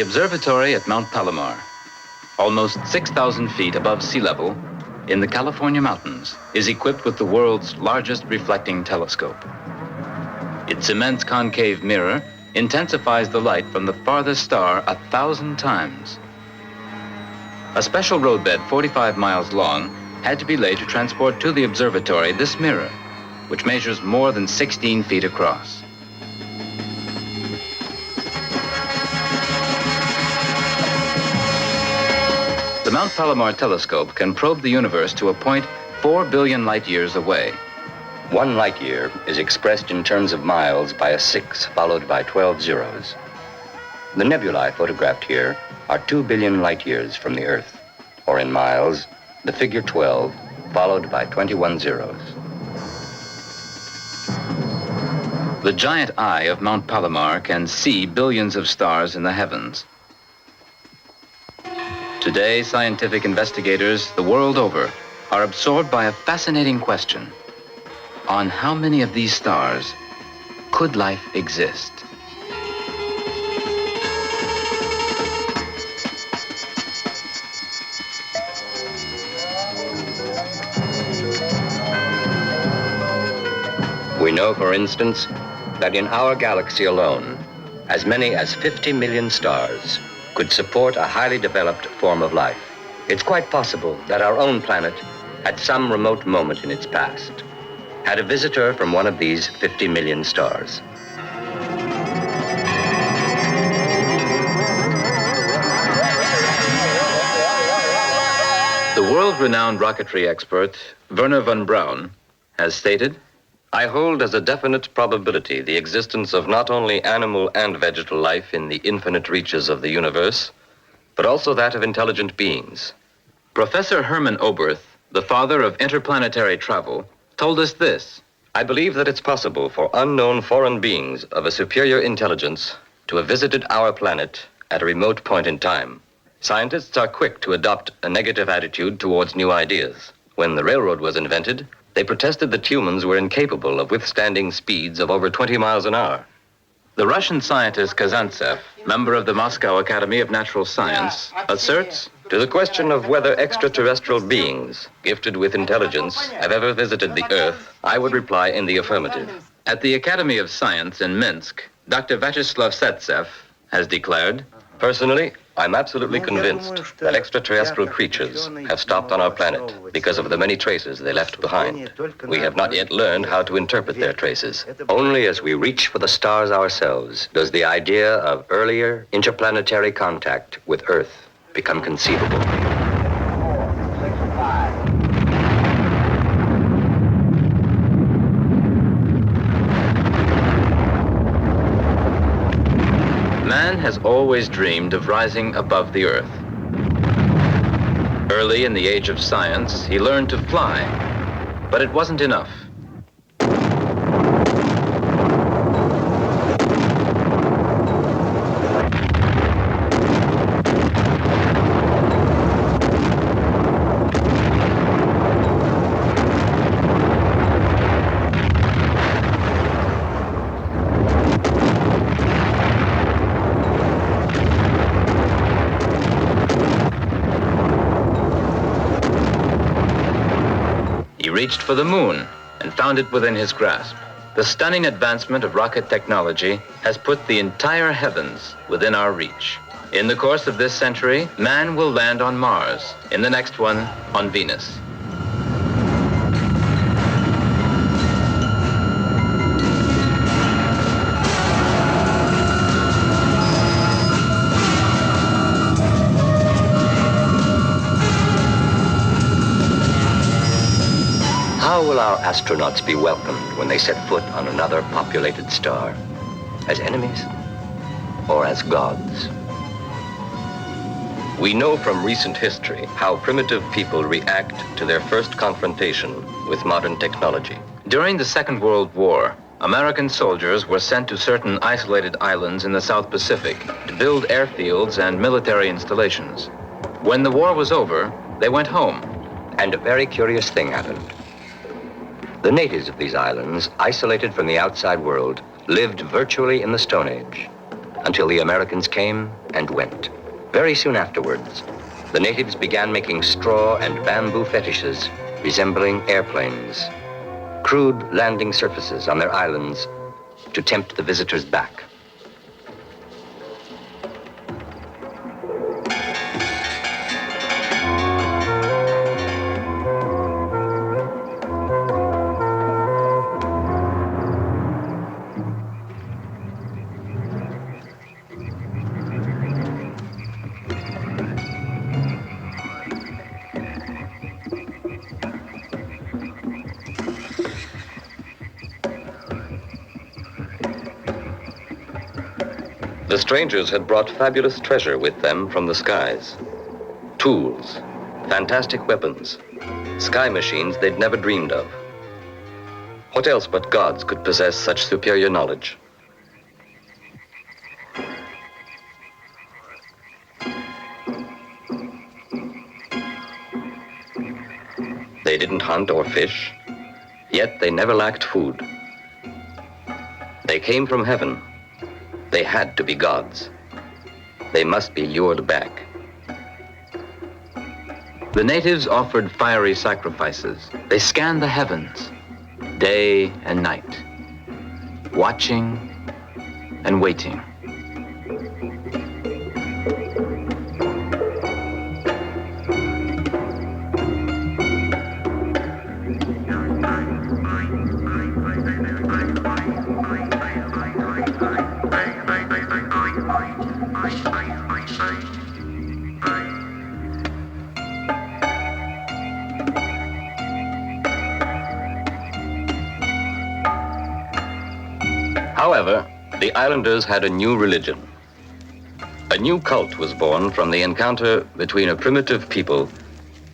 observatory at Mount Palomar, almost 6,000 feet above sea level in the California mountains, is equipped with the world's largest reflecting telescope. Its immense concave mirror intensifies the light from the farthest star 1,000 times. A special roadbed 45 miles long had to be laid to transport to the observatory this mirror, which measures more than 16 feet across. The Mount Palomar telescope can probe the universe to a point 4 billion light years away. 1 light year is expressed in terms of miles by a 6 followed by 12 zeros. The nebulae photographed here are 2 billion light years from the Earth, or in miles, the figure 12 followed by 21 zeros. The giant eye of Mount Palomar can see billions of stars in the heavens. Today, scientific investigators the world over are absorbed by a fascinating question. On how many of these stars could life exist? We know, for instance, that in our galaxy alone, as many as 50 million stars could support a highly developed form of life. It's quite possible that our own planet, at some remote moment in its past, had a visitor from one of these 50 million stars. The world-renowned rocketry expert, Wernher von Braun, has stated, I hold as a definite probability the existence of not only animal and vegetal life in the infinite reaches of the universe, but also that of intelligent beings. Professor Hermann Oberth, the father of interplanetary travel, told us this. I believe that it's possible for unknown foreign beings of a superior intelligence to have visited our planet at a remote point in time. Scientists are quick to adopt a negative attitude towards new ideas. When the railroad was invented, they protested that humans were incapable of withstanding speeds of over 20 miles an hour. The Russian scientist Kazantsev, member of the Moscow Academy of Natural Science, asserts, to the question of whether extraterrestrial beings gifted with intelligence have ever visited the Earth, I would reply in the affirmative. At the Academy of Science in Minsk, Dr. Vyacheslav Setsev has declared, personally, I'm absolutely convinced that extraterrestrial creatures have stopped on our planet because of the many traces they left behind. We have not yet learned how to interpret their traces. Only as we reach for the stars ourselves does the idea of earlier interplanetary contact with Earth become conceivable. Man has always dreamed of rising above the Earth. Early in the age of science, he learned to fly, but it wasn't enough. He reached for the moon and found it within his grasp. The stunning advancement of rocket technology has put the entire heavens within our reach. In the course of this century, man will land on Mars, in the next one, on Venus. How will our astronauts be welcomed when they set foot on another populated star? As enemies or as gods? We know from recent history how primitive people react to their first confrontation with modern technology. During the Second World War, American soldiers were sent to certain isolated islands in the South Pacific to build airfields and military installations. When the war was over, they went home. And a very curious thing happened. The natives of these islands, isolated from the outside world, lived virtually in the Stone Age. until the Americans came and went. Very soon afterwards, the natives began making straw and bamboo fetishes resembling airplanes, crude landing surfaces on their islands to tempt the visitors back. The strangers had brought fabulous treasure with them from the skies. Tools, fantastic weapons, sky machines they'd never dreamed of. What else but gods could possess such superior knowledge? They didn't hunt or fish, yet they never lacked food. They came from heaven. They had to be gods. They must be lured back. The natives offered fiery sacrifices. They scanned the heavens, day and night, watching and waiting. However, the islanders had a new religion. A new cult was born from the encounter between a primitive people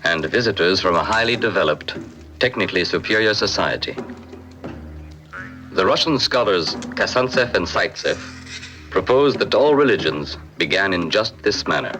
and visitors from a highly developed, technically superior society. The Russian scholars Kazantsev and Zaitsev proposed that all religions began in just this manner.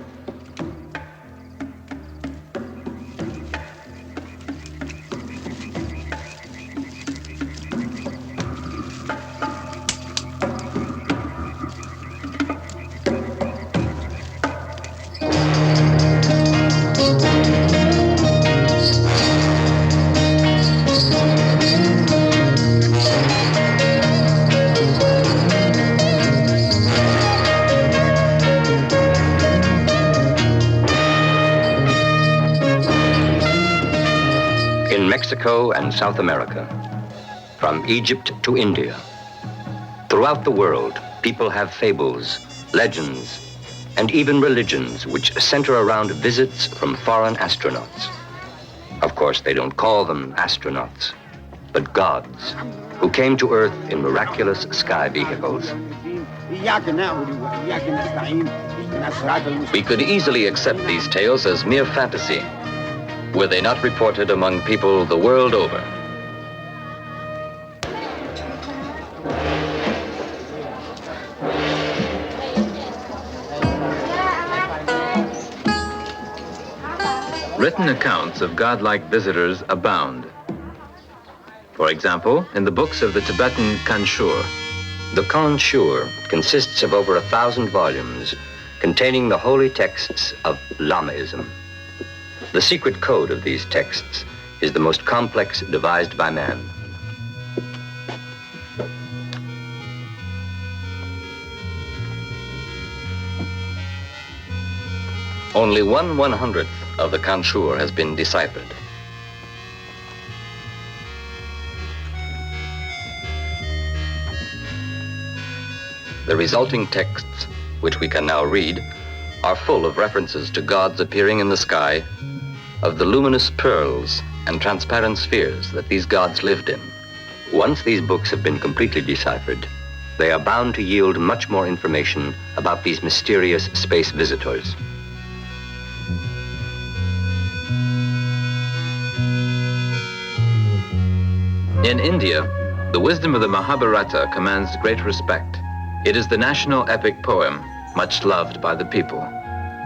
Mexico and South America, from Egypt to India. Throughout the world, people have fables, legends, and even religions which center around visits from foreign astronauts. Of course, they don't call them astronauts, but gods who came to Earth in miraculous sky vehicles. We could easily accept these tales as mere fantasy, were they not reported among people the world over. Written accounts of godlike visitors abound. For example, in the books of the Tibetan Kanshur. The Kanshur consists of over 1,000 volumes containing the holy texts of Lamaism. The secret code of these texts is the most complex devised by man. Only 1/100th of the Kanshur has been deciphered. The resulting texts, which we can now read, are full of references to gods appearing in the sky, of the luminous pearls and transparent spheres that these gods lived in. Once these books have been completely deciphered, they are bound to yield much more information about these mysterious space visitors. In India, the wisdom of the Mahabharata commands great respect. It is the national epic poem, much loved by the people.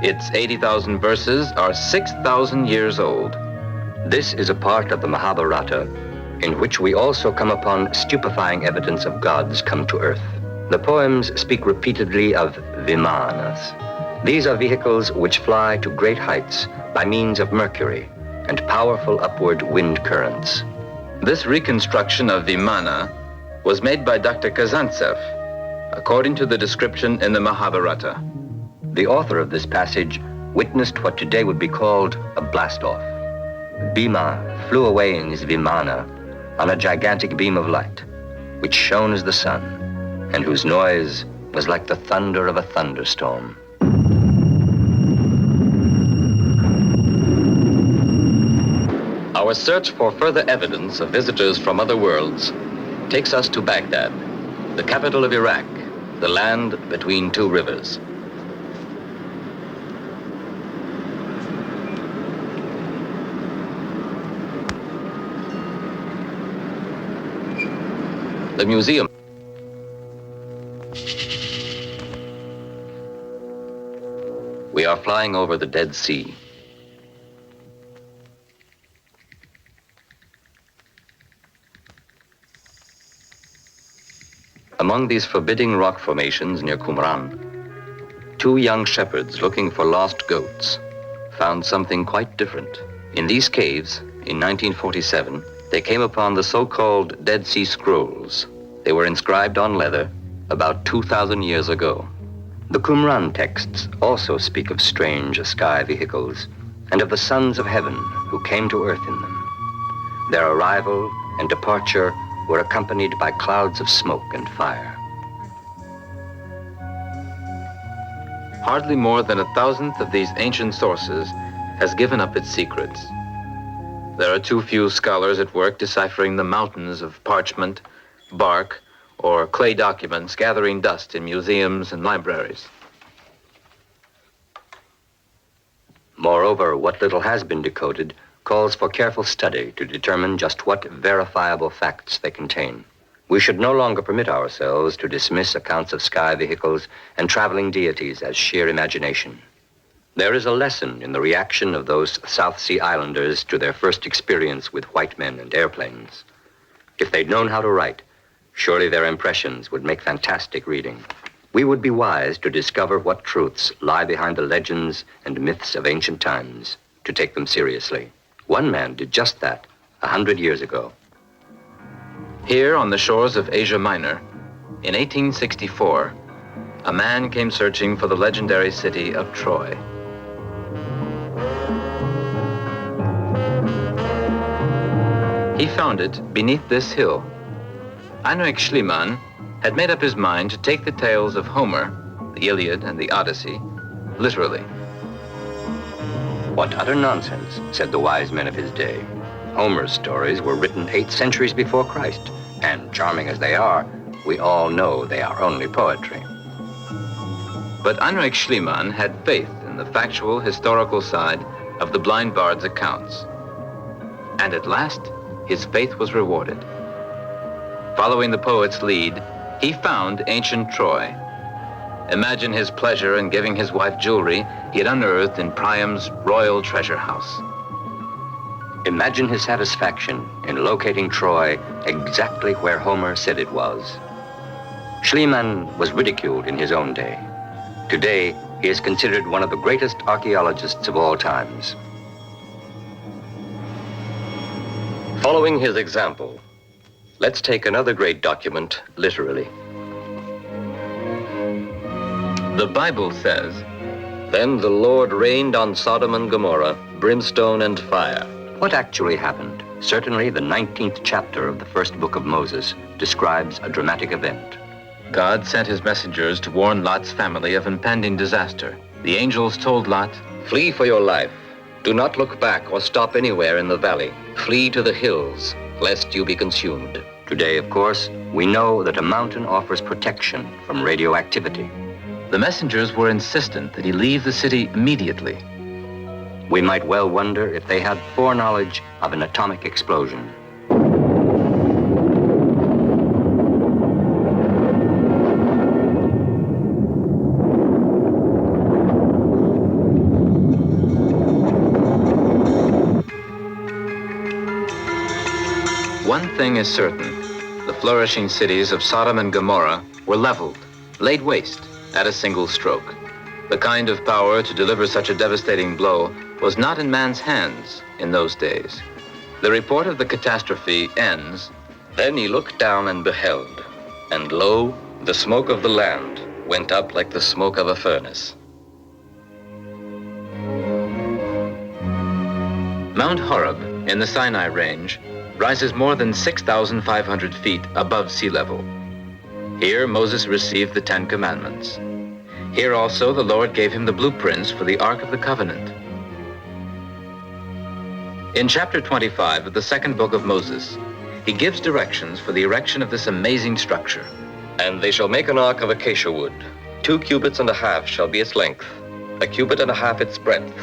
Its 80,000 verses are 6,000 years old. This is a part of the Mahabharata in which we also come upon stupefying evidence of gods come to Earth. The poems speak repeatedly of vimanas. These are vehicles which fly to great heights by means of mercury and powerful upward wind currents. This reconstruction of Vimana was made by Dr. Kazantsev, according to the description in the Mahabharata. The author of this passage witnessed what today would be called a blast-off. Bhima flew away in his Vimana on a gigantic beam of light, which shone as the sun, and whose noise was like the thunder of a thunderstorm. Our search for further evidence of visitors from other worlds takes us to Baghdad, the capital of Iraq, the land between two rivers. The museum. We are flying over the Dead Sea. Among these forbidding rock formations near Qumran, two young shepherds looking for lost goats found something quite different. In these caves, in 1947, they came upon the so-called Dead Sea Scrolls. They were inscribed on leather about 2,000 years ago. The Qumran texts also speak of strange sky vehicles and of the sons of heaven who came to earth in them. Their arrival and departure were accompanied by clouds of smoke and fire. Hardly more than 1,000th of these ancient sources has given up its secrets. There are too few scholars at work deciphering the mountains of parchment, bark, or clay documents gathering dust in museums and libraries. Moreover, what little has been decoded calls for careful study to determine just what verifiable facts they contain. We should no longer permit ourselves to dismiss accounts of sky vehicles and traveling deities as sheer imagination. There is a lesson in the reaction of those South Sea Islanders to their first experience with white men and airplanes. If they'd known how to write, surely their impressions would make fantastic reading. We would be wise to discover what truths lie behind the legends and myths of ancient times, to take them seriously. One man did just that 100 years ago. Here on the shores of Asia Minor, in 1864, a man came searching for the legendary city of Troy. He found it beneath this hill. Heinrich Schliemann had made up his mind to take the tales of Homer, the Iliad and the Odyssey, literally. What utter nonsense, said the wise men of his day. Homer's stories were written 8 centuries before Christ, and charming as they are, we all know they are only poetry. But Heinrich Schliemann had faith in the factual, historical side of the blind bard's accounts. And at last, his faith was rewarded. Following the poet's lead, he found ancient Troy. Imagine his pleasure in giving his wife jewelry he had unearthed in Priam's royal treasure house. Imagine his satisfaction in locating Troy exactly where Homer said it was. Schliemann was ridiculed in his own day. Today, he is considered one of the greatest archaeologists of all times. Following his example, let's take another great document literally. The Bible says, "Then the Lord rained on Sodom and Gomorrah brimstone and fire." What actually happened? Certainly the 19th chapter of the first book of Moses describes a dramatic event. God sent his messengers to warn Lot's family of impending disaster. The angels told Lot, "Flee for your life. Do not look back or stop anywhere in the valley. Flee to the hills, lest you be consumed." Today, of course, we know that a mountain offers protection from radioactivity. The messengers were insistent that he leave the city immediately. We might well wonder if they had foreknowledge of an atomic explosion. One thing is certain, the flourishing cities of Sodom and Gomorrah were leveled, laid waste at a single stroke. The kind of power to deliver such a devastating blow was not in man's hands in those days. The report of the catastrophe ends. Then he looked down and beheld, and lo, the smoke of the land went up like the smoke of a furnace. Mount Horeb in the Sinai Range rises more than 6,500 feet above sea level. Here Moses received the Ten Commandments. Here also the Lord gave him the blueprints for the Ark of the Covenant. In chapter 25 of the second book of Moses, he gives directions for the erection of this amazing structure. And they shall make an ark of acacia wood. 2 cubits and a half shall be its length, 1 cubit and a half its breadth,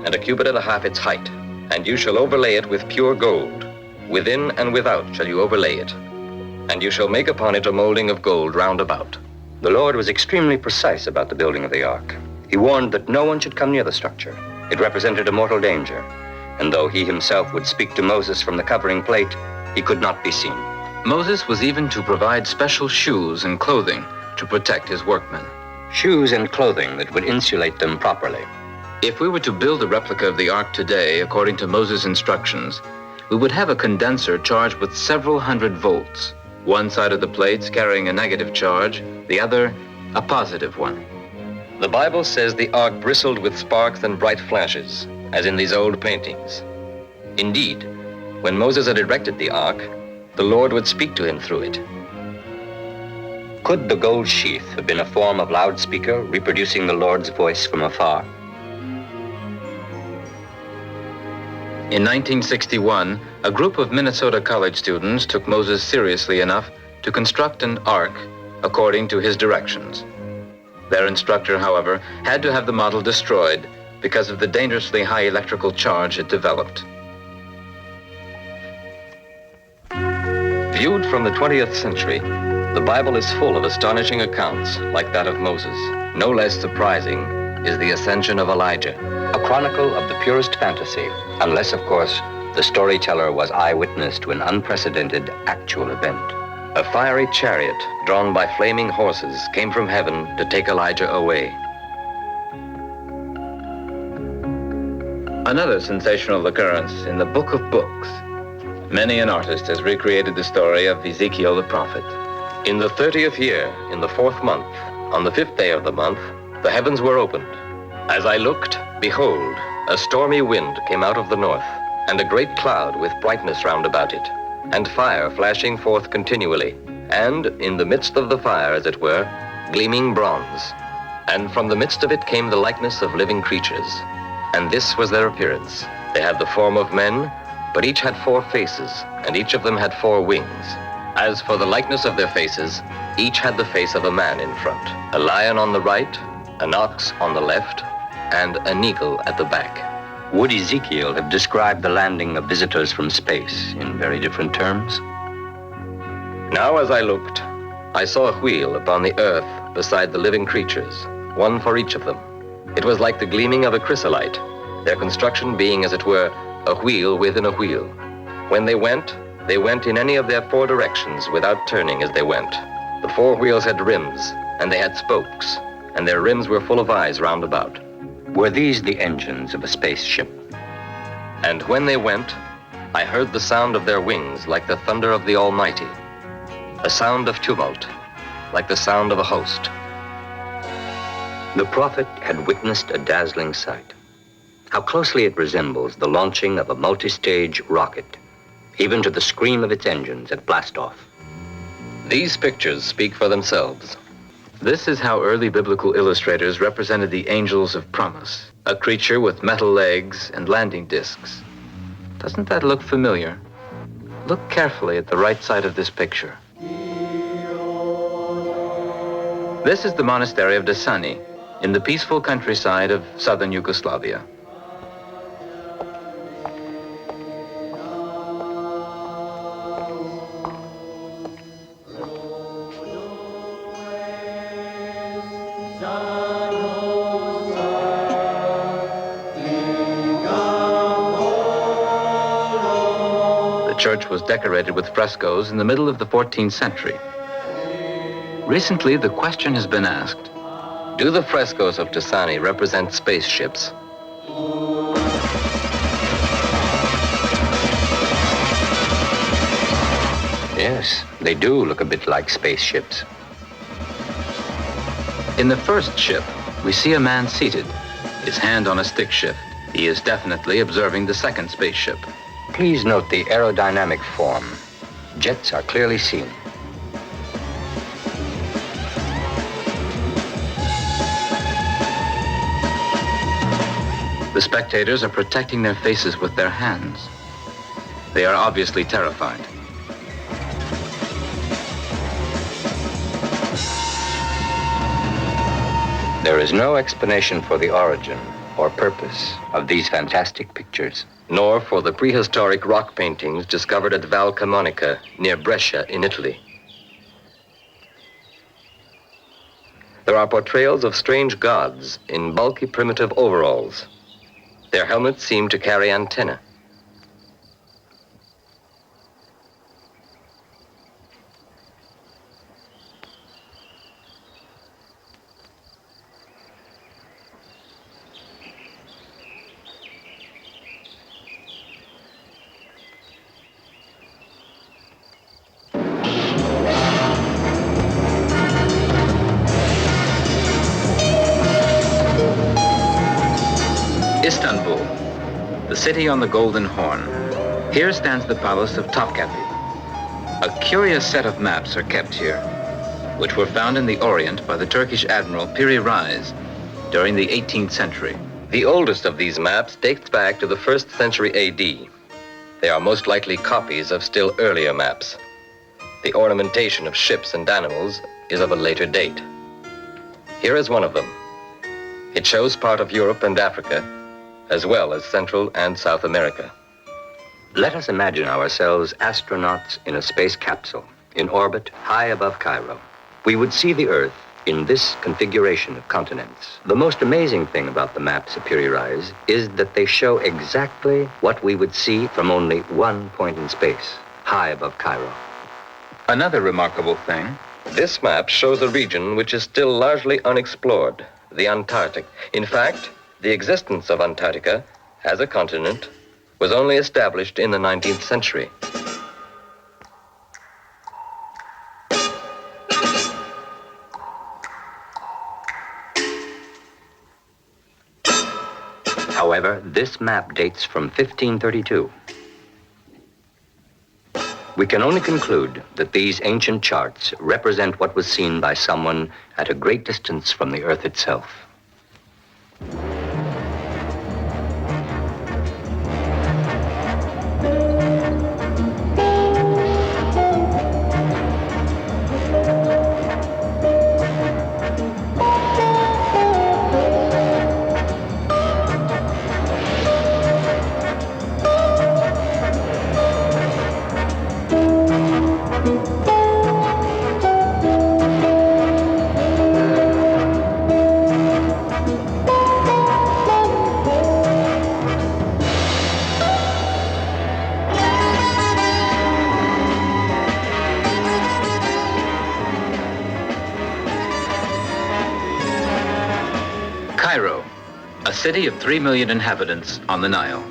and 1 cubit and a half its height. And you shall overlay it with pure gold. Within and without shall you overlay it. And you shall make upon it a molding of gold round about. The Lord was extremely precise about the building of the ark. He warned that no one should come near the structure. It represented a mortal danger. And though he himself would speak to Moses from the covering plate, he could not be seen. Moses was even to provide special shoes and clothing to protect his workmen. Shoes and clothing that would insulate them properly. If we were to build a replica of the Ark today, according to Moses' instructions, we would have a condenser charged with several hundred volts. One side of the plates carrying a negative charge, the other a positive one. The Bible says the ark bristled with sparks and bright flashes, as in these old paintings. Indeed, when Moses had erected the ark, the Lord would speak to him through it. Could the gold sheath have been a form of loudspeaker reproducing the Lord's voice from afar? In 1961, a group of Minnesota college students took Moses seriously enough to construct an ark according to his directions. Their instructor, however, had to have the model destroyed because of the dangerously high electrical charge it developed. Viewed from the 20th century, the Bible is full of astonishing accounts like that of Moses. No less surprising is the ascension of Elijah. A chronicle of the purest fantasy, unless, of course, the storyteller was eyewitness to an unprecedented actual event. A fiery chariot drawn by flaming horses came from heaven to take Elijah away. Another sensational occurrence in the Book of Books. Many an artist has recreated the story of Ezekiel the prophet. In the 30th year, in the 4th month, on the 5th day of the month, the heavens were opened. As I looked, behold, a stormy wind came out of the north, and a great cloud with brightness round about it, and fire flashing forth continually, and in the midst of the fire, as it were, gleaming bronze. And from the midst of it came the likeness of living creatures. And this was their appearance. They had the form of men, but each had 4 faces, and each of them had 4 wings. As for the likeness of their faces, each had the face of a man in front, a lion on the right, an ox on the left, and an eagle at the back. Would Ezekiel have described the landing of visitors from space in very different terms? Now as I looked, I saw a wheel upon the earth beside the living creatures, one for each of them. It was like the gleaming of a chrysolite, their construction being, as it were, a wheel within a wheel. When they went in any of their 4 directions without turning as they went. The 4 wheels had rims, and they had spokes, and their rims were full of eyes round about. Were these the engines of a spaceship? And when they went, I heard the sound of their wings like the thunder of the Almighty, a sound of tumult, like the sound of a host. The prophet had witnessed a dazzling sight. How closely it resembles the launching of a multi-stage rocket, even to the scream of its engines at blastoff. These pictures speak for themselves. This is how early biblical illustrators represented the angels of promise, a creature with metal legs and landing discs. Doesn't that look familiar? Look carefully at the right side of this picture. This is the monastery of Desani in the peaceful countryside of southern Yugoslavia. The church was decorated with frescoes in the middle of the 14th century. Recently, the question has been asked, do the frescoes of Tuscany represent spaceships? Yes, they do look a bit like spaceships. in the first ship, we see a man seated, his hand on a stick shift. He is definitely observing the second spaceship. Please note the aerodynamic form. Jets are clearly seen. The spectators are protecting their faces with their hands. They are obviously terrified. There is no explanation for the origin or purpose of these fantastic pictures. Nor for the prehistoric rock paintings discovered at Val Camonica near Brescia in Italy. There are portrayals of strange gods in bulky primitive overalls. Their helmets seem to carry antennae. Istanbul, the city on the Golden Horn. Here stands the palace of Topkapi. A curious set of maps are kept here, which were found in the Orient by the Turkish admiral Piri Reis during the 18th century. The oldest of these maps dates back to the 1st century AD. They are most likely copies of still earlier maps. The ornamentation of ships and animals is of a later date. Here is one of them. It shows part of Europe and Africa, as well as Central and South America. Let us imagine ourselves astronauts in a space capsule in orbit high above Cairo. We would see the Earth in this configuration of continents. The most amazing thing about the maps of Piri Reis is that they show exactly what we would see from only one point in space, high above Cairo. Another remarkable thing, This map shows a region which is still largely unexplored, the Antarctic. In fact, the existence of Antarctica as a continent was only established in the 19th century. However, this map dates from 1532. We can only conclude that these ancient charts represent what was seen by someone at a great distance from the Earth itself. Cairo, a city of 3 million inhabitants on the Nile.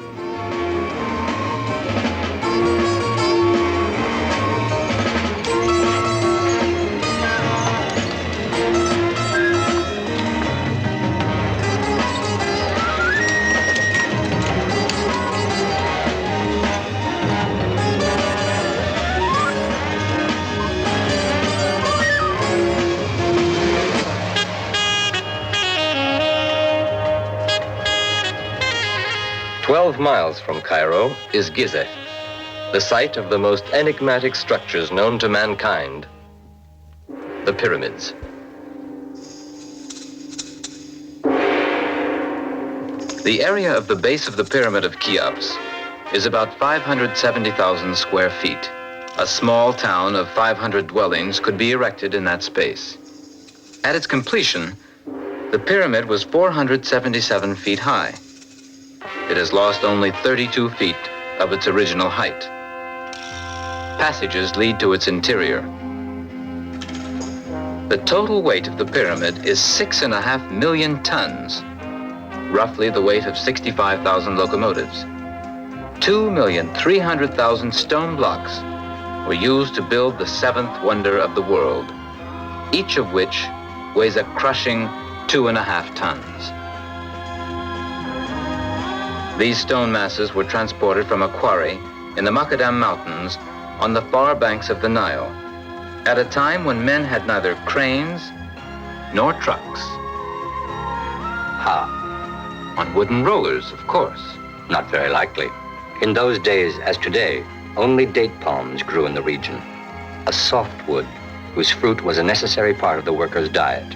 Miles from Cairo is Gizeh, the site of the most enigmatic structures known to mankind, the pyramids. The area of the base of the Pyramid of Cheops is about 570,000 square feet. A small town of 500 dwellings could be erected in that space. At its completion, the pyramid was 477 feet high. It has lost only 32 feet of its original height. Passages lead to its interior. The total weight of the pyramid is 6.5 million tons, roughly the weight of 65,000 locomotives. 2,300,000 stone blocks were used to build the seventh wonder of the world, each of which weighs a crushing 2.5 tons. These stone masses were transported from a quarry in the Macadam Mountains on the far banks of the Nile, at a time when men had neither cranes nor trucks. How? On wooden rollers, of course. Not very likely. In those days, as today, only date palms grew in the region, a softwood whose fruit was a necessary part of the workers' diet.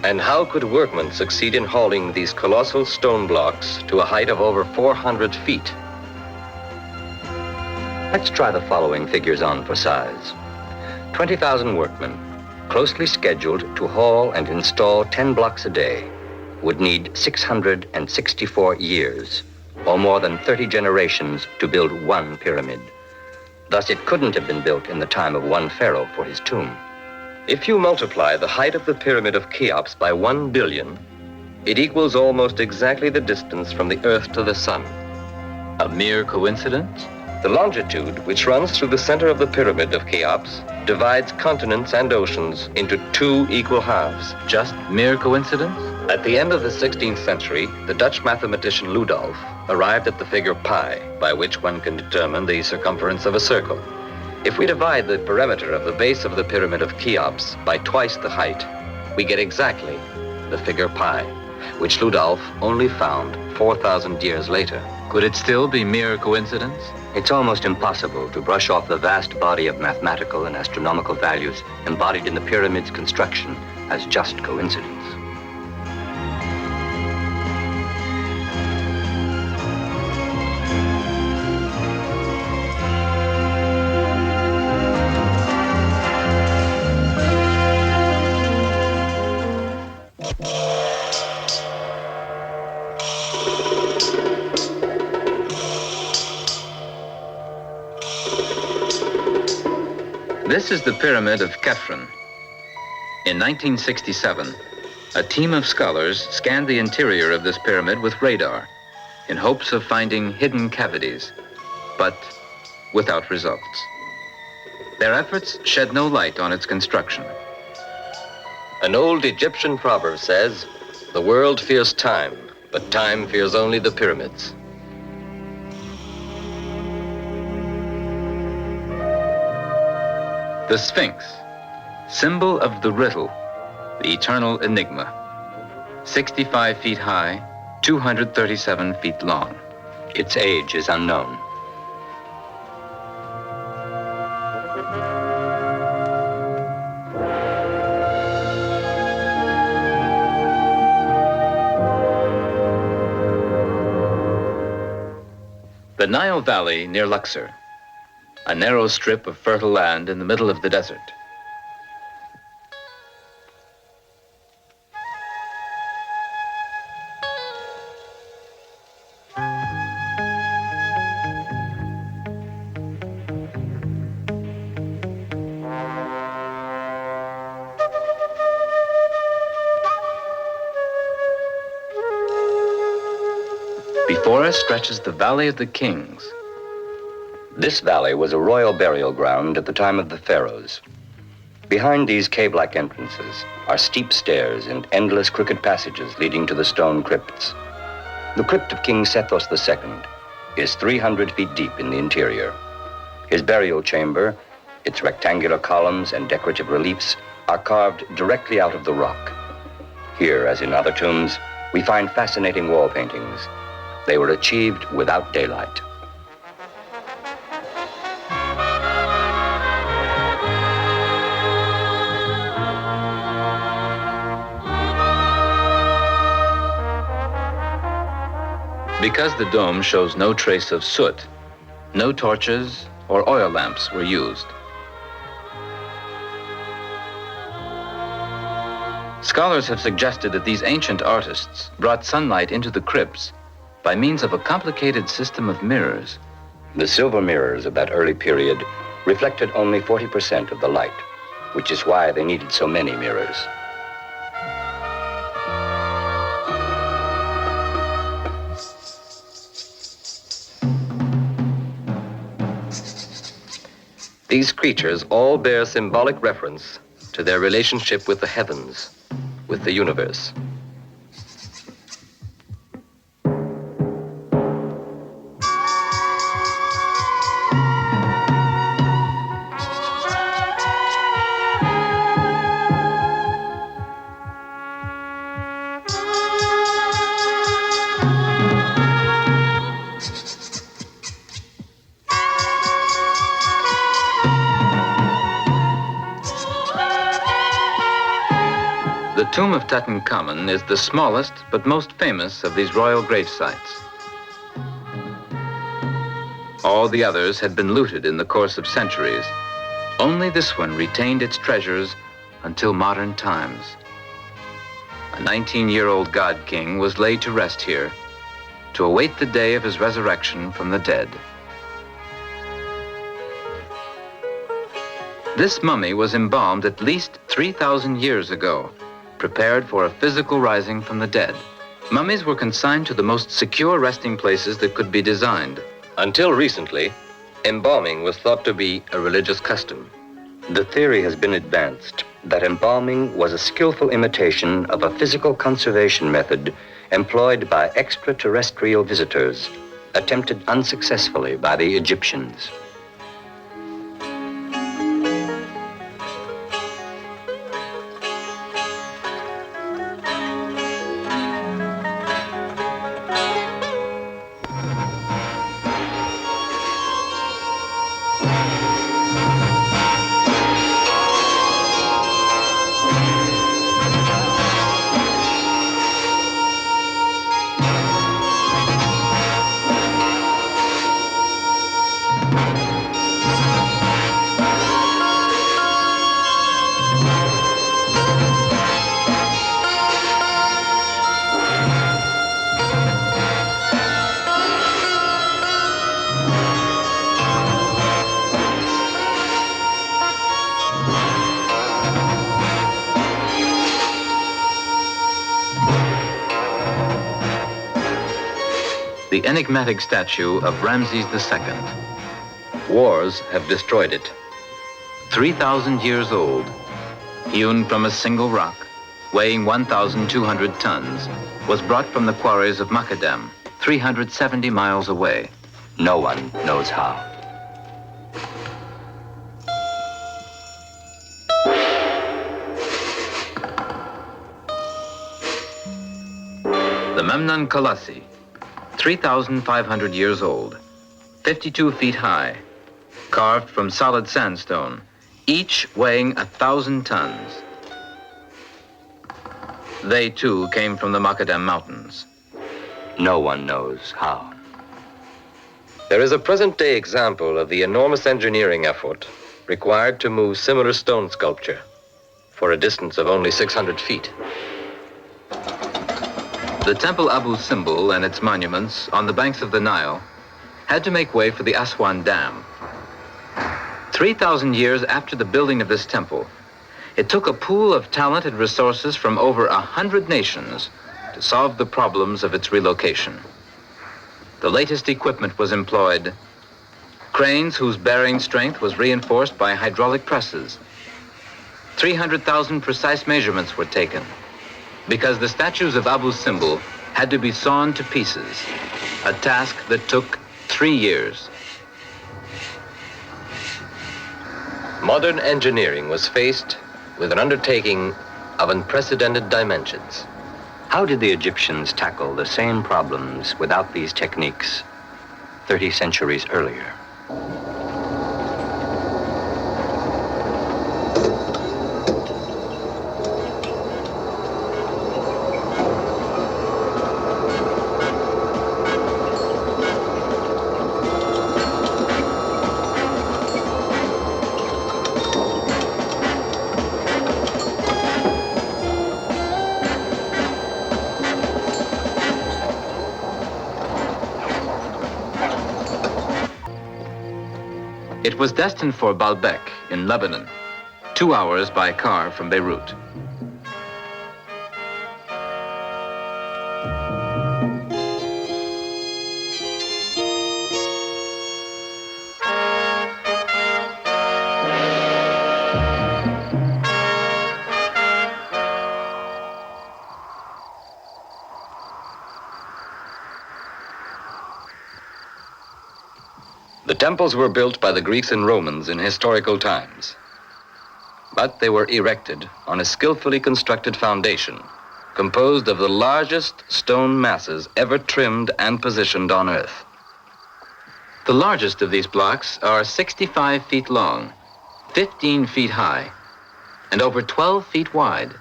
And how could workmen succeed in hauling these colossal stone blocks to a height of over 400 feet? Let's try the following figures on for size. 20,000 workmen, closely scheduled to haul and install 10 blocks a day, would need 664 years, or more than 30 generations, to build one pyramid. Thus, it couldn't have been built in the time of one pharaoh for his tomb. If you multiply the height of the Pyramid of Cheops by 1 billion, it equals almost exactly the distance from the Earth to the Sun. A mere coincidence? The longitude, which runs through the center of the Pyramid of Cheops, divides continents and oceans into 2 equal halves. Just mere coincidence? At the end of the 16th century, the Dutch mathematician Ludolf arrived at the figure pi, by which one can determine the circumference of a circle. If we divide the perimeter of the base of the Pyramid of Cheops by twice the height, we get exactly the figure pi, which Ludolf only found 4,000 years later. Could it still be mere coincidence? It's almost impossible to brush off the vast body of mathematical and astronomical values embodied in the pyramid's construction as just coincidence. This is the Pyramid of Khafre. In 1967, a team of scholars scanned the interior of this pyramid with radar in hopes of finding hidden cavities, but without results. Their efforts shed no light on its construction. An old Egyptian proverb says, "The world fears time, but time fears only the pyramids." The Sphinx, symbol of the riddle, the eternal enigma. 65 feet high, 237 feet long. Its age is unknown. The Nile Valley near Luxor, a narrow strip of fertile land in the middle of the desert. Before us stretches the Valley of the Kings. This valley was a royal burial ground at the time of the pharaohs. Behind these cave-like entrances are steep stairs and endless crooked passages leading to the stone crypts. The crypt of King Sethos II is 300 feet deep in the interior. His burial chamber, its rectangular columns and decorative reliefs are carved directly out of the rock. Here, as in other tombs, we find fascinating wall paintings. They were achieved without daylight. Because the dome shows no trace of soot, no torches or oil lamps were used. Scholars have suggested that these ancient artists brought sunlight into the crypts by means of a complicated system of mirrors. The silver mirrors of that early period reflected only 40% of the light. which is why they needed so many mirrors. These creatures all bear symbolic reference to their relationship with the heavens, with the universe. The tomb of Tutankhamun is the smallest but most famous of these royal grave sites. All the others had been looted in the course of centuries. Only this one retained its treasures until modern times. A 19-year-old god king was laid to rest here to await the day of his resurrection from the dead. This mummy was embalmed at least 3,000 years ago, prepared for a physical rising from the dead. Mummies were consigned to the most secure resting places that could be designed. Until recently, embalming was thought to be a religious custom. The theory has been advanced that embalming was a skillful imitation of a physical conservation method employed by extraterrestrial visitors, attempted unsuccessfully by the Egyptians. The enigmatic statue of Ramses II. Wars have destroyed it. 3,000 years old, hewn from a single rock, weighing 1,200 tons, was brought from the quarries of Macadam, 370 miles away. No one knows how. The Memnon Colossi, 3,500 years old, 52 feet high, carved from solid sandstone, each weighing 1,000 tons. They too came from the Macadam Mountains. No one knows how. There is a present-day example of the enormous engineering effort required to move similar stone sculpture for a distance of only 600 feet. The Temple Abu Simbel and its monuments on the banks of the Nile had to make way for the Aswan Dam. 3,000 years after the building of this temple, it took a pool of talent and resources from over 100 nations to solve the problems of its relocation. The latest equipment was employed, cranes whose bearing strength was reinforced by hydraulic presses. 300,000 precise measurements were taken, because the statues of Abu Simbel had to be sawn to pieces, a task that took 3 years. Modern engineering was faced with an undertaking of unprecedented dimensions. How did the Egyptians tackle the same problems without these techniques 30 centuries earlier? It was destined for Baalbek in Lebanon, 2 hours by car from Beirut. The temples were built by the Greeks and Romans in historical times, but they were erected on a skillfully constructed foundation composed of the largest stone masses ever trimmed and positioned on Earth. The largest of these blocks are 65 feet long, 15 feet high, and over 12 feet wide,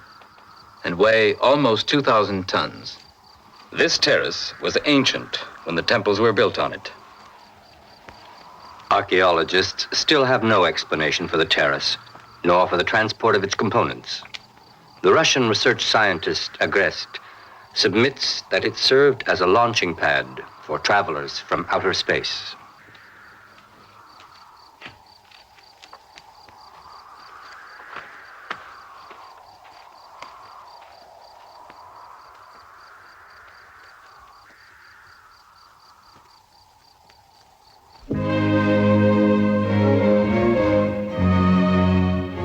and weigh almost 2,000 tons. This terrace was ancient when the temples were built on it. Archaeologists still have no explanation for the terrace, nor for the transport of its components. The Russian research scientist Agrest submits that it served as a launching pad for travelers from outer space.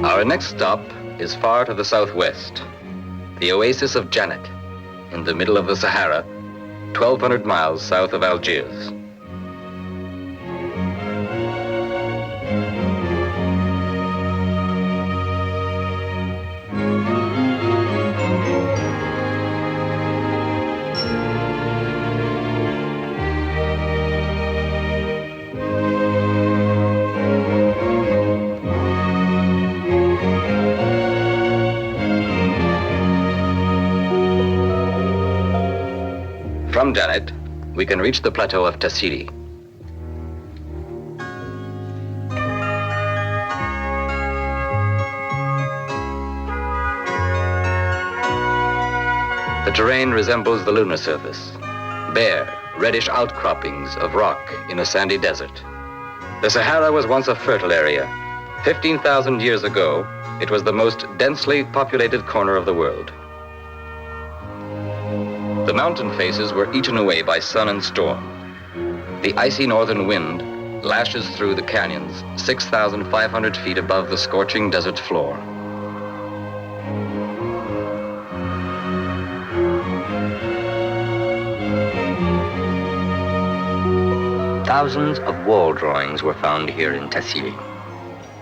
Our next stop is far to the southwest, the oasis of Janet, in the middle of the Sahara, 1,200 miles south of Algiers. From Janet, we can reach the plateau of Tassili. The terrain resembles the lunar surface, bare, reddish outcroppings of rock in a sandy desert. The Sahara was once a fertile area. 15,000 years ago, it was the most densely populated corner of the world. The mountain faces were eaten away by sun and storm. The icy northern wind lashes through the canyons 6,500 feet above the scorching desert floor. Thousands of wall drawings were found here in Tassili.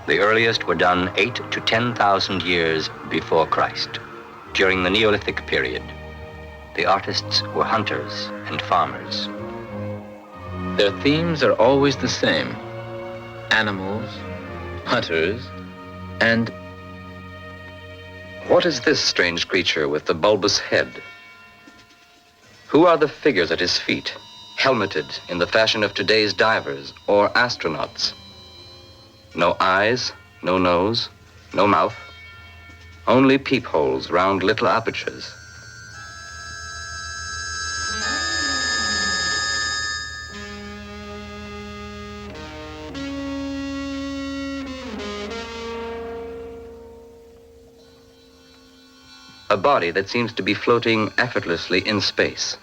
The earliest were done 8,000 to 10,000 years before Christ, during the Neolithic period. The artists were hunters and farmers. Their themes are always the same: animals, hunters, and... What is this strange creature with the bulbous head? Who are the figures at his feet, helmeted in the fashion of today's divers or astronauts? No eyes, no nose, no mouth, only peepholes round little apertures. A body that seems to be floating effortlessly in space.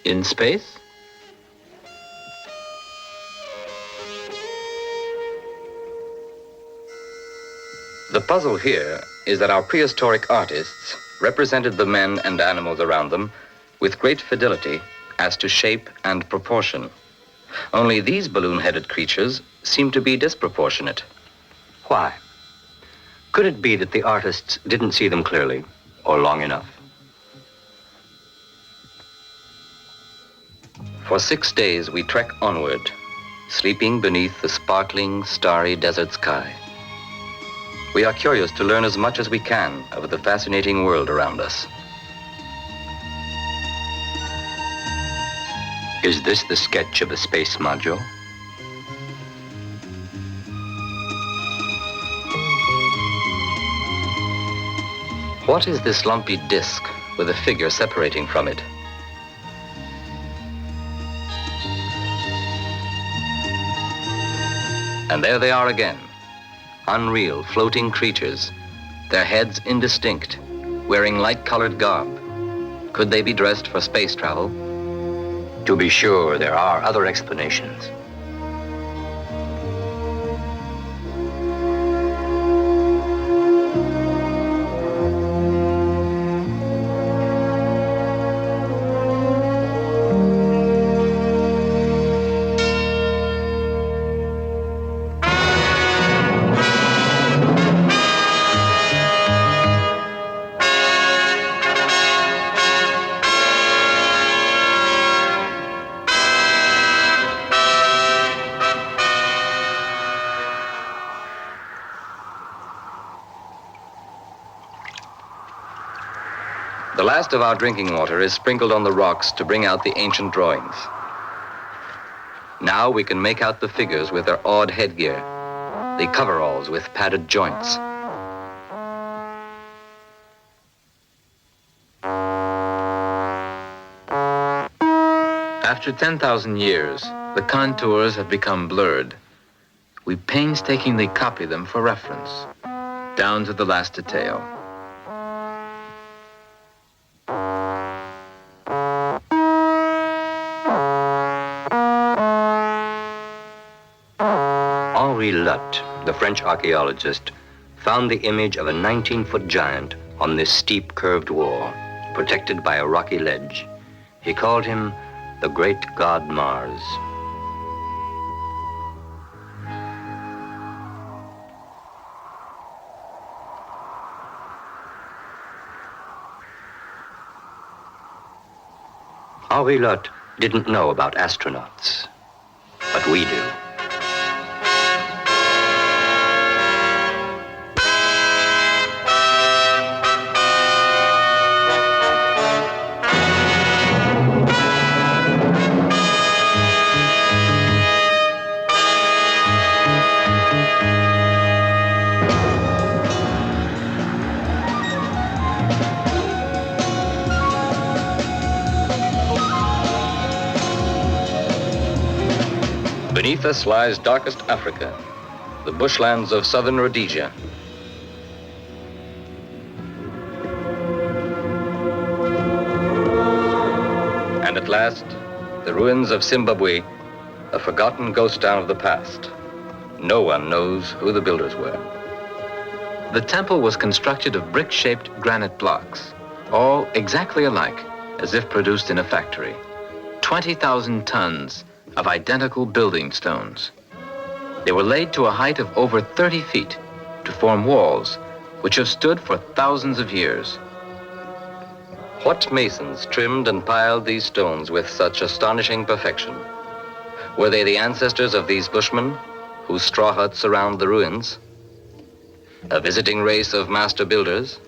In space? The puzzle here is that our prehistoric artists represented the men and animals around them with great fidelity as to shape and proportion. Only these balloon-headed creatures seem to be disproportionate. Why? Could it be that the artists didn't see them clearly or long enough? For 6 days we trek onward, sleeping beneath the sparkling, starry desert sky. We are curious to learn as much as we can of the fascinating world around us. Is this the sketch of a space module? What is this lumpy disc with a figure separating from it? And there they are again, unreal floating creatures their heads indistinct, wearing light-colored garb. Could they be dressed for space travel? To be sure, there are other explanations. The last of our drinking water is sprinkled on the rocks to bring out the ancient drawings. Now we can make out the figures with their odd headgear, the coveralls with padded joints. After 10,000 years, the contours have become blurred. We painstakingly copy them for reference, down to the last detail. Henri Lutte, the French archaeologist, found the image of a 19-foot giant on this steep curved wall, protected by a rocky ledge. He called him the great god Mars. Henri Lutte didn't know about astronauts, but we do. Beneath us lies darkest Africa, the bushlands of southern Rhodesia. And at last, the ruins of Zimbabwe, a forgotten ghost town of the past. No one knows who the builders were. The temple was constructed of brick-shaped granite blocks, all exactly alike, as if produced in a factory. 20,000 tons of identical building stones. They were laid to a height of over 30 feet to form walls which have stood for thousands of years. What masons trimmed and piled these stones with such astonishing perfection? Were they the ancestors of these bushmen whose straw huts surround the ruins? A visiting race of master builders?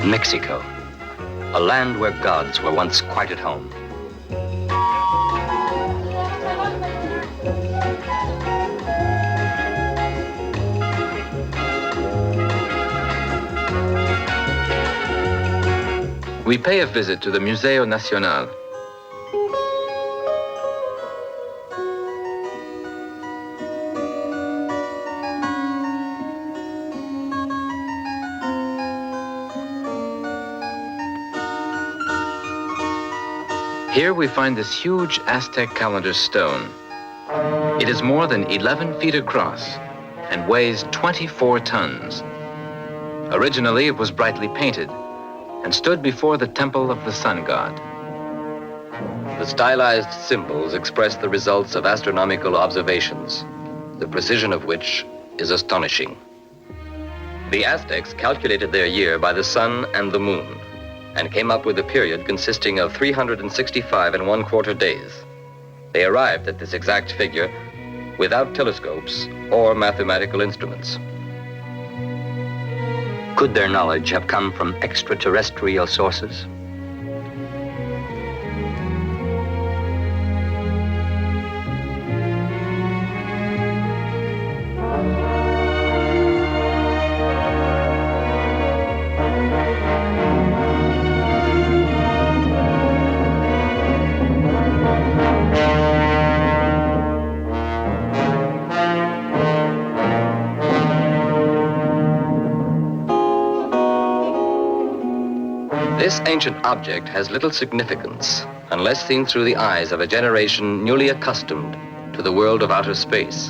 Mexico, a land where gods were once quite at home. We pay a visit to the Museo Nacional. Here we find this huge Aztec calendar stone. It is more than 11 feet across and weighs 24 tons. Originally, it was brightly painted and stood before the temple of the sun god. The stylized symbols express the results of astronomical observations, the precision of which is astonishing. The Aztecs calculated their year by the sun and the moon, and came up with a period consisting of 365 1/4 days. They arrived at this exact figure without telescopes or mathematical instruments. Could their knowledge have come from extraterrestrial sources? This ancient object has little significance unless seen through the eyes of a generation newly accustomed to the world of outer space.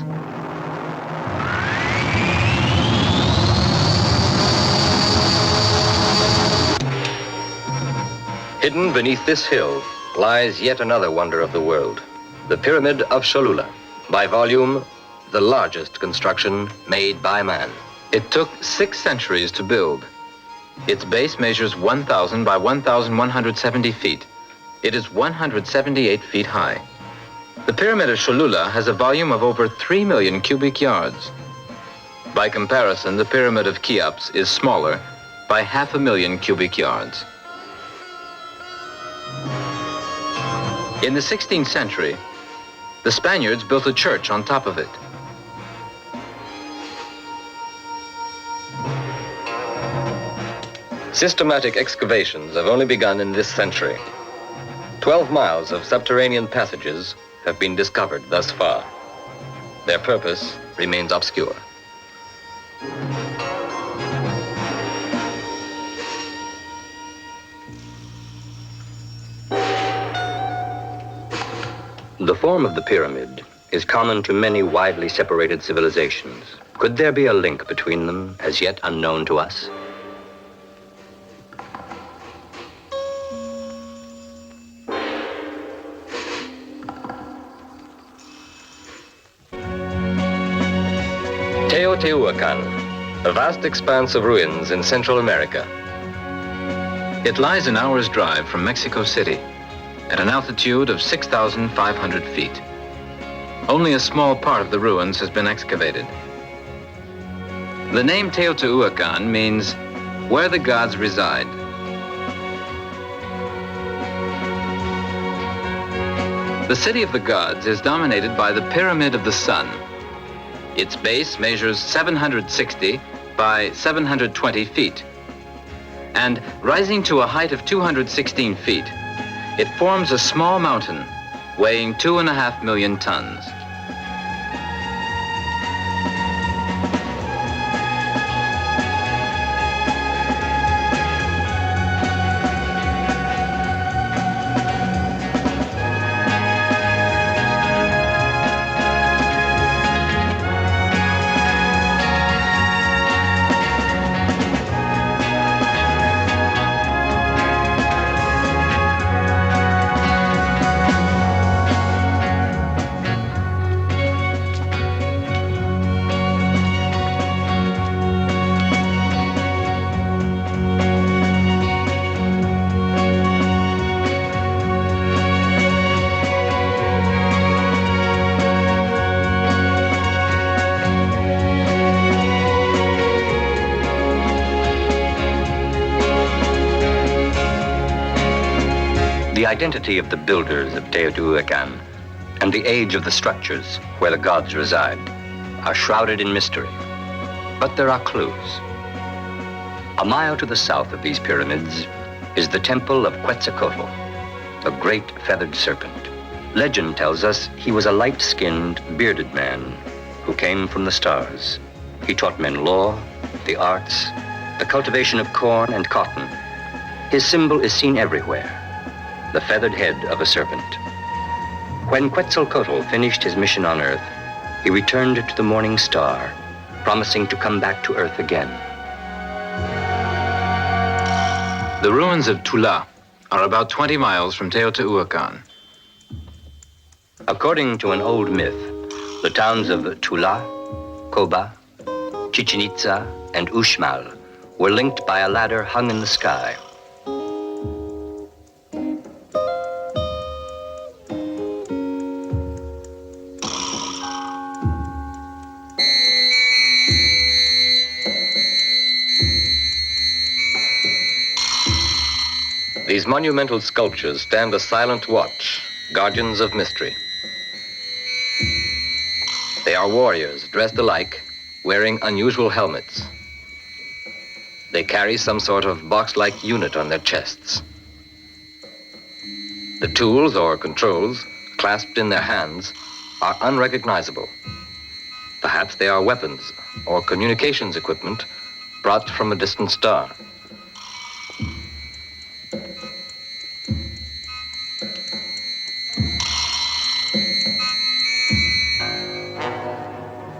Hidden beneath this hill lies yet another wonder of the world, the Pyramid of Cholula, by volume, the largest construction made by man. It took 6 centuries to build. Its base measures 1,000 by 1,170 feet. It is 178 feet high. The Pyramid of Cholula has a volume of over 3 million cubic yards. By comparison, the Pyramid of Cheops is smaller by 500,000 cubic yards. In the 16th century, the Spaniards built a church on top of it. Systematic excavations have only begun in this century. 12 miles of subterranean passages have been discovered thus far. Their purpose remains obscure. The form of the pyramid is common to many widely separated civilizations. Could there be a link between them as yet unknown to us? Teotihuacan, a vast expanse of ruins in Central America. It lies an hour's drive from Mexico City at an altitude of 6,500 feet. Only a small part of the ruins has been excavated. The name Teotihuacan means where the gods reside. The city of the gods is dominated by the Pyramid of the Sun. Its base measures 760 by 720 feet. And rising to a height of 216 feet, it forms a small mountain weighing 2.5 million tons. The identity of the builders of Teotihuacan and the age of the structures where the gods reside are shrouded in mystery. But there are clues. A mile to the south of these pyramids is the temple of Quetzalcoatl, a great feathered serpent. Legend tells us he was a light-skinned, bearded man who came from the stars. He taught men law, the arts, the cultivation of corn and cotton. His symbol is seen everywhere, the feathered head of a serpent. When Quetzalcoatl finished his mission on Earth, he returned to the morning star, promising to come back to Earth again. The ruins of Tula are about 20 miles from Teotihuacan. According to an old myth, the towns of Tula, Coba, Chichen Itza, and Uxmal were linked by a ladder hung in the sky. These monumental sculptures stand a silent watch, guardians of mystery. They are warriors dressed alike, wearing unusual helmets. They carry some sort of box-like unit on their chests. The tools or controls, clasped in their hands, are unrecognizable. Perhaps they are weapons or communications equipment brought from a distant star.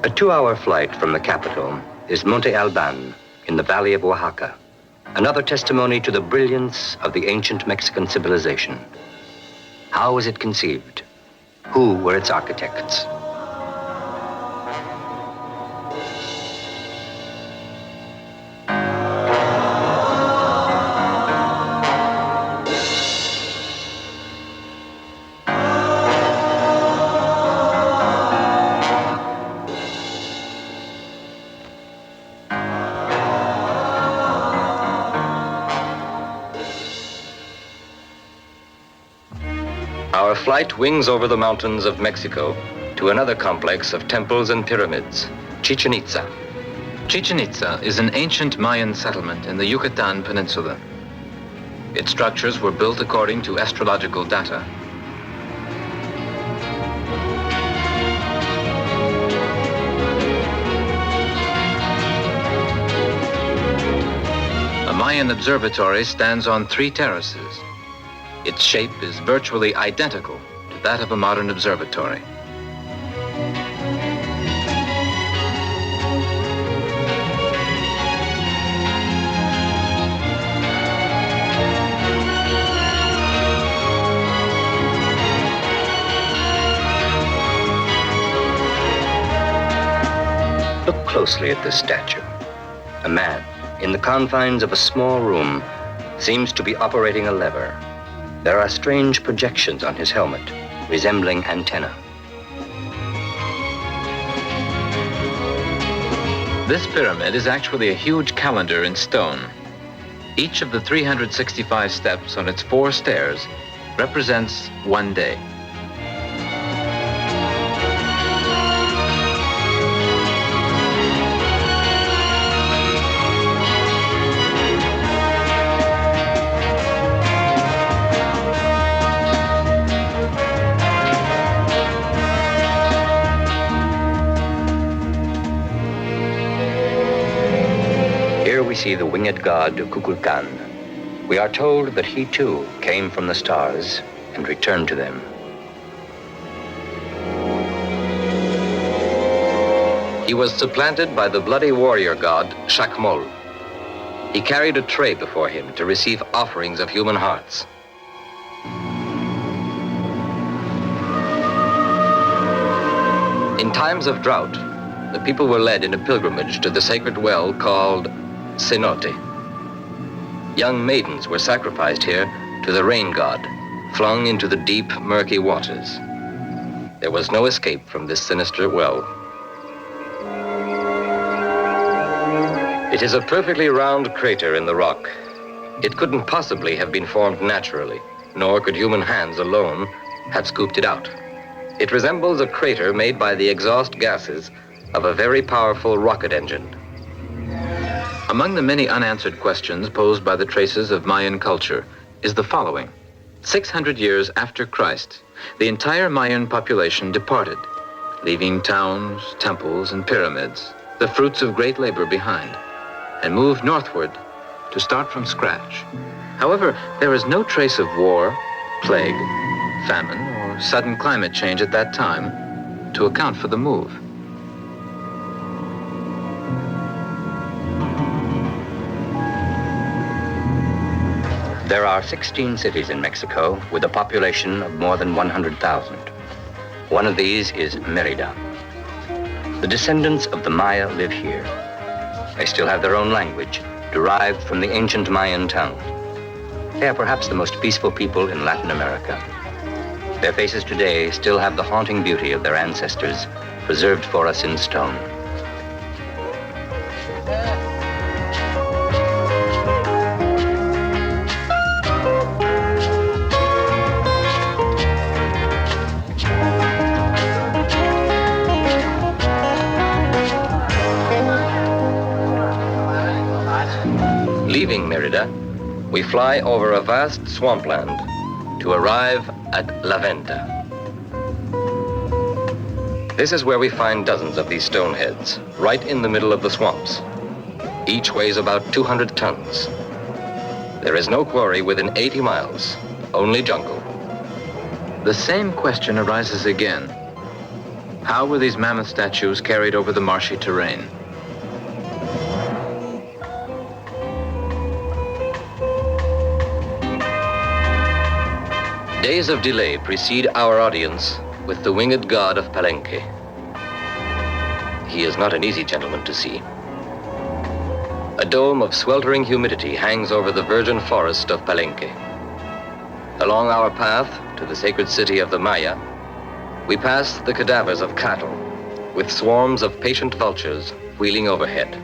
A 2-hour flight from the capital is Monte Alban in the valley of Oaxaca, another testimony to the brilliance of the ancient Mexican civilization. How was it conceived? Who were its architects? Our flight wings over the mountains of Mexico to another complex of temples and pyramids, Chichen Itza. Chichen Itza is an ancient Mayan settlement in the Yucatan Peninsula. Its structures were built according to astrological data. A Mayan observatory stands on 3 terraces. Its shape is virtually identical to that of a modern observatory. Look closely at this statue. A man, in the confines of a small room, seems to be operating a lever. There are strange projections on his helmet, resembling antennae. This pyramid is actually a huge calendar in stone. Each of the 365 steps on its 4 stairs represents one day. We see the winged god Kukulkan. We are told that he too came from the stars and returned to them. He was supplanted by the bloody warrior god Shakmol. He carried a tray before him to receive offerings of human hearts. In times of drought, the people were led in a pilgrimage to the sacred well called Cenote. Young maidens were sacrificed here to the rain god, flung into the deep, murky waters. There was no escape from this sinister well. It is a perfectly round crater in the rock. It couldn't possibly have been formed naturally, nor could human hands alone have scooped it out. It resembles a crater made by the exhaust gases of a very powerful rocket engine. Among the many unanswered questions posed by the traces of Mayan culture is the following. 600 years after Christ, the entire Mayan population departed, leaving towns, temples, and pyramids, the fruits of great labor behind, and moved northward to start from scratch. However, there is no trace of war, plague, famine, or sudden climate change at that time to account for the move. There are 16 cities in Mexico with a population of more than 100,000. One of these is Mérida. The descendants of the Maya live here. They still have their own language, derived from the ancient Mayan tongue. They are perhaps the most peaceful people in Latin America. Their faces today still have the haunting beauty of their ancestors, preserved for us in stone. We fly over a vast swampland to arrive at La Venta. This is where we find dozens of these stone heads, right in the middle of the swamps. Each weighs about 200 tons. There is no quarry within 80 miles, only jungle. The same question arises again. How were these mammoth statues carried over the marshy terrain? Days of delay precede our audience with the winged god of Palenque. He is not an easy gentleman to see. A dome of sweltering humidity hangs over the virgin forest of Palenque. Along our path to the sacred city of the Maya, we pass the cadavers of cattle with swarms of patient vultures wheeling overhead.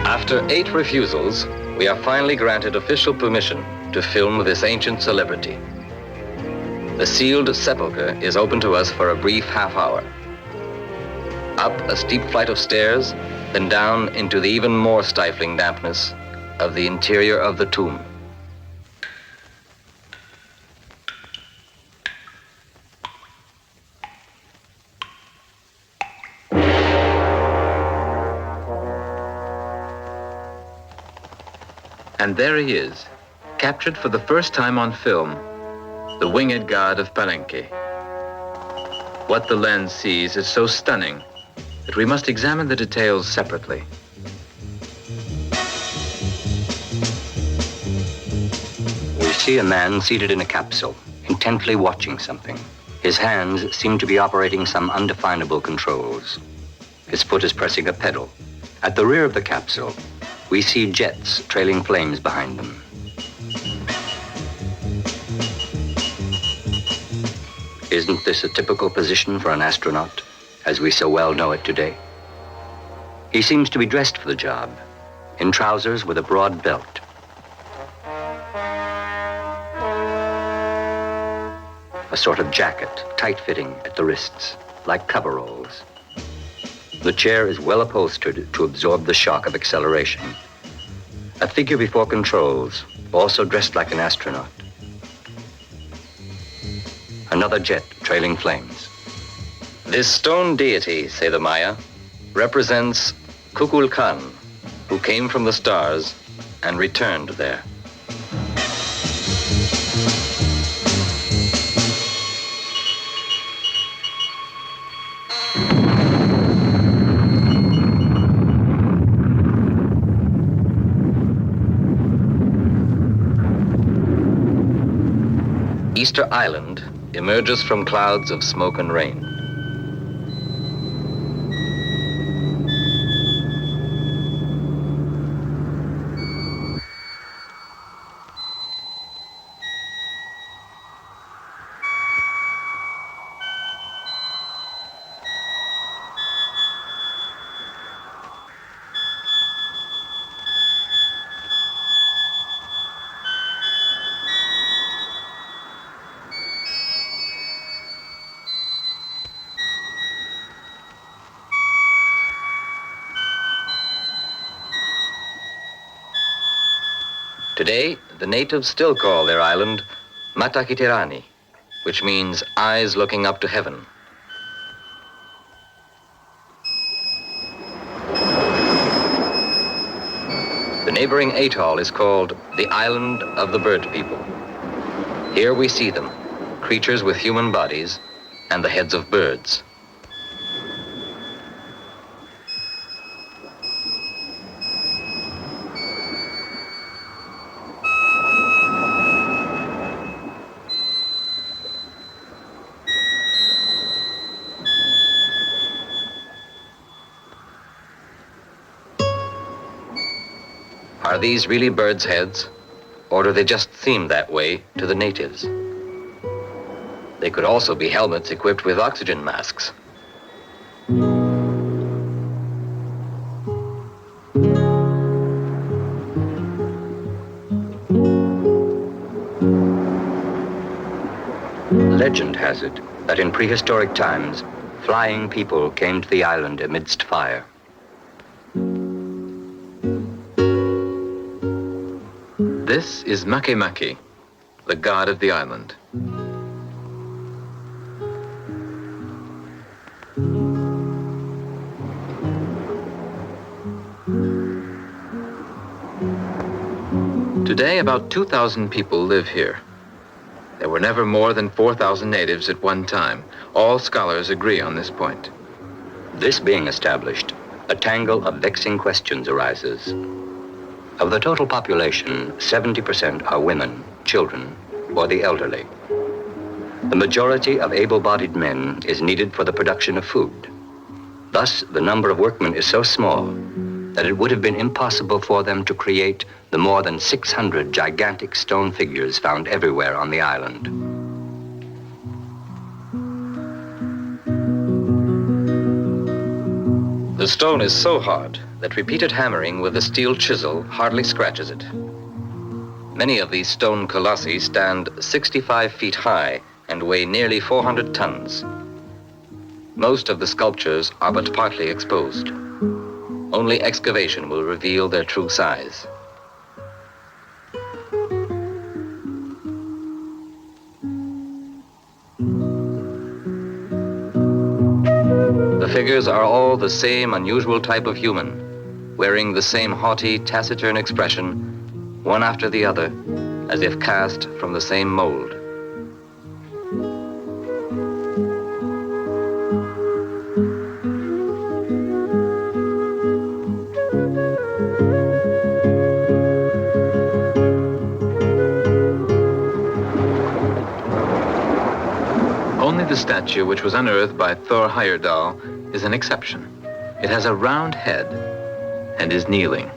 After 8 refusals, we are finally granted official permission to film this ancient celebrity. The sealed sepulchre is open to us for a brief half hour. Up a steep flight of stairs, then down into the even more stifling dampness of the interior of the tomb. And there he is, captured for the first time on film, the winged god of Palenque. What the lens sees is so stunning that we must examine the details separately. We see a man seated in a capsule, intently watching something. His hands seem to be operating some undefinable controls. His foot is pressing a pedal. At the rear of the capsule, we see jets trailing flames behind them. Isn't this a typical position for an astronaut, as we so well know it today? He seems to be dressed for the job, in trousers with a broad belt. A sort of jacket, tight-fitting at the wrists, like coveralls. The chair is well upholstered to absorb the shock of acceleration. A figure before controls, also dressed like an astronaut. Another jet trailing flames. This stone deity, say the Maya, represents Kukulkan, who came from the stars and returned there. Easter Island emerges from clouds of smoke and rain. Today, the natives still call their island Mata Kitirani, which means eyes looking up to heaven. The neighboring atoll is called the Island of the Bird People. Here we see them, creatures with human bodies and the heads of birds. Are these really birds' heads, or do they just seem that way to the natives? They could also be helmets equipped with oxygen masks. Legend has it that in prehistoric times, flying people came to the island amidst fire. This is Makemake, the god of the island. Today, about 2,000 people live here. There were never more than 4,000 natives at one time. All scholars agree on this point. This being established, a tangle of vexing questions arises. Of the total population, 70% are women, children, or the elderly. The majority of able-bodied men is needed for the production of food. Thus, the number of workmen is so small that it would have been impossible for them to create the more than 600 gigantic stone figures found everywhere on the island. The stone is so hard that repeated hammering with a steel chisel hardly scratches it. Many of these stone colossi stand 65 feet high and weigh nearly 400 tons. Most of the sculptures are but partly exposed. Only excavation will reveal their true size. The figures are all the same unusual type of human, wearing the same haughty, taciturn expression, one after the other, as if cast from the same mold. Only the statue which was unearthed by Thor Heyerdahl is an exception. It has a round head and is kneeling.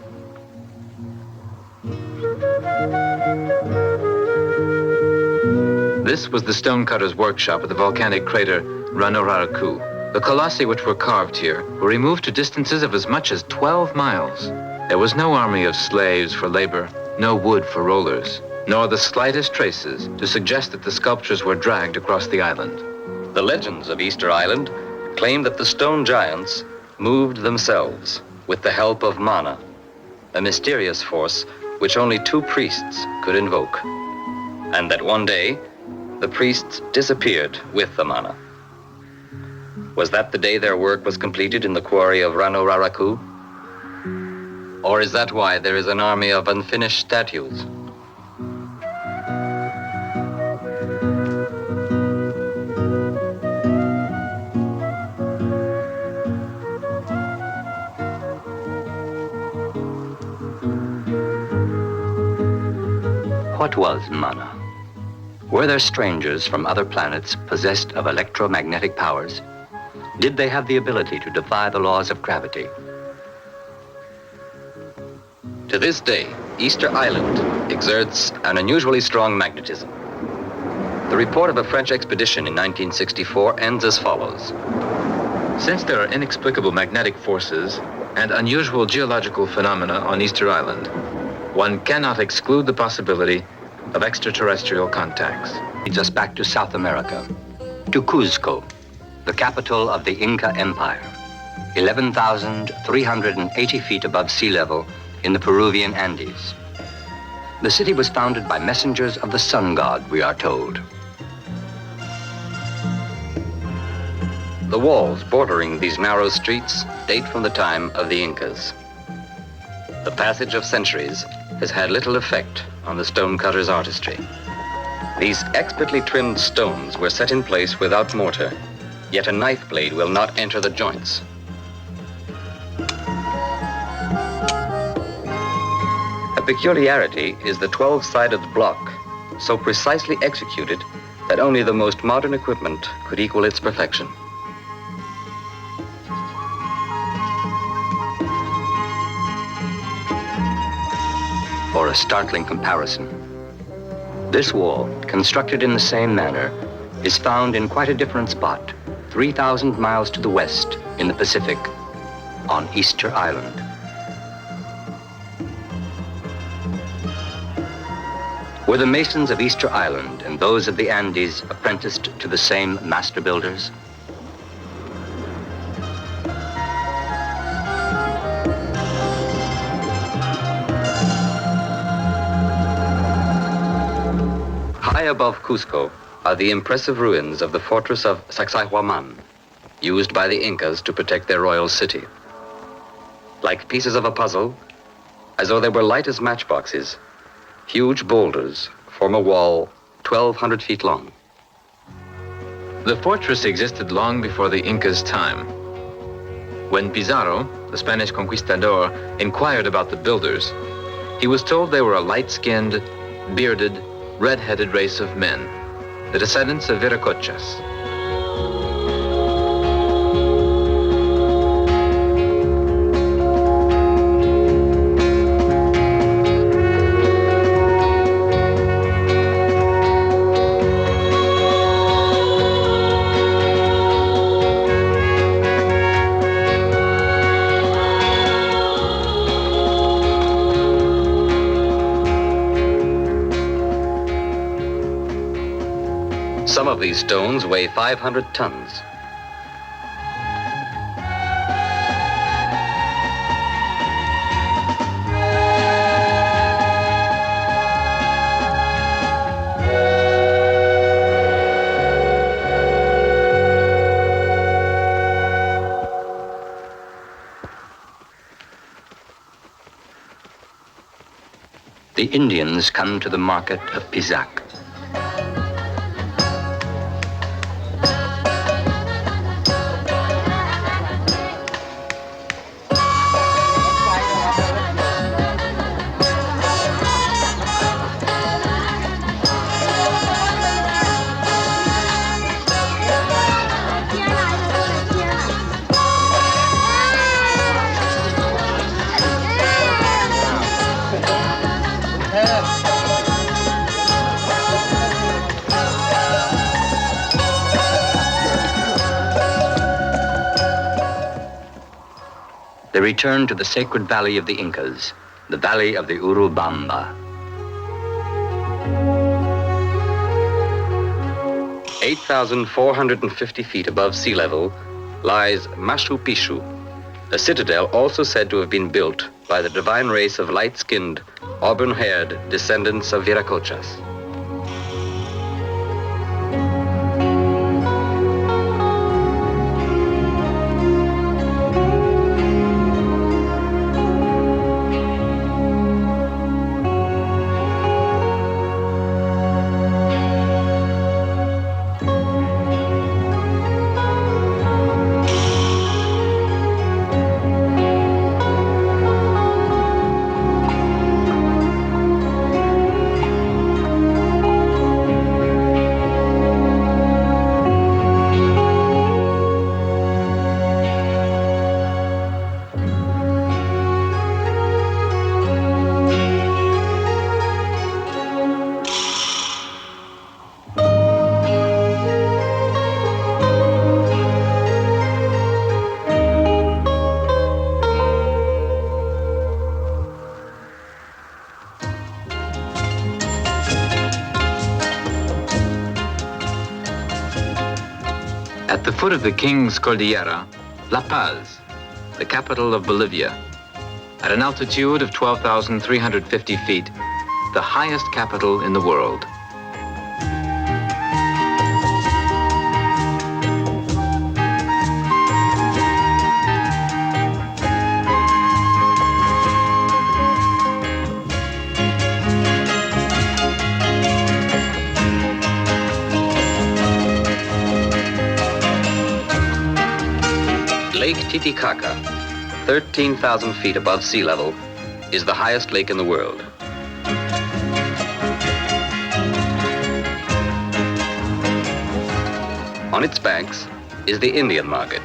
This was the stonecutter's workshop at the volcanic crater Ranararaku. The colossi which were carved here were removed to distances of as much as 12 miles. There was no army of slaves for labor, no wood for rollers, nor the slightest traces to suggest that the sculptures were dragged across the island. The legends of Easter Island claim that the stone giants moved themselves with the help of mana, a mysterious force which only 2 priests could invoke, and that one day the priests disappeared with the mana. Was that the day their work was completed in the quarry of Ranararaku? Or is that why there is an army of unfinished statues? What was mana? Were there strangers from other planets possessed of electromagnetic powers? Did they have the ability to defy the laws of gravity? To this day, Easter Island exerts an unusually strong magnetism. The report of a French expedition in 1964 ends as follows. Since there are inexplicable magnetic forces and unusual geological phenomena on Easter Island, one cannot exclude the possibility of extraterrestrial contacts. Leads us back to South America, to Cuzco, the capital of the Inca Empire, 11,380 feet above sea level in the Peruvian Andes. The city was founded by messengers of the sun god, we are told. The walls bordering these narrow streets date from the time of the Incas. The passage of centuries has had little effect on the stonecutter's artistry. These expertly trimmed stones were set in place without mortar, yet a knife blade will not enter the joints. A peculiarity is the 12-sided block, so precisely executed that only the most modern equipment could equal its perfection. For a startling comparison, this wall, constructed in the same manner, is found in quite a different spot, 3,000 miles to the west in the Pacific, on Easter Island. Were the masons of Easter Island and those of the Andes apprenticed to the same master builders? High above Cusco are the impressive ruins of the fortress of Sacsayhuaman, used by the Incas to protect their royal city. Like pieces of a puzzle, as though they were light as matchboxes, huge boulders form a wall 1,200 feet long. The fortress existed long before the Incas' time. When Pizarro, the Spanish conquistador, inquired about the builders, he was told they were a light-skinned, bearded, red-headed race of men, the descendants of Viracochas. Some of these stones weigh 500 tons. The Indians come to the market of Pisac. They return to the sacred valley of the Incas, the valley of the Urubamba. 8,450 feet above sea level lies Machu Picchu, a citadel also said to have been built by the divine race of light-skinned, auburn-haired descendants of Viracochas. At the foot of the King's Cordillera, La Paz, the capital of Bolivia, at an altitude of 12,350 feet, the highest capital in the world. Lake Titicaca, 13,000 feet above sea level, is the highest lake in the world. On its banks is the Indian market,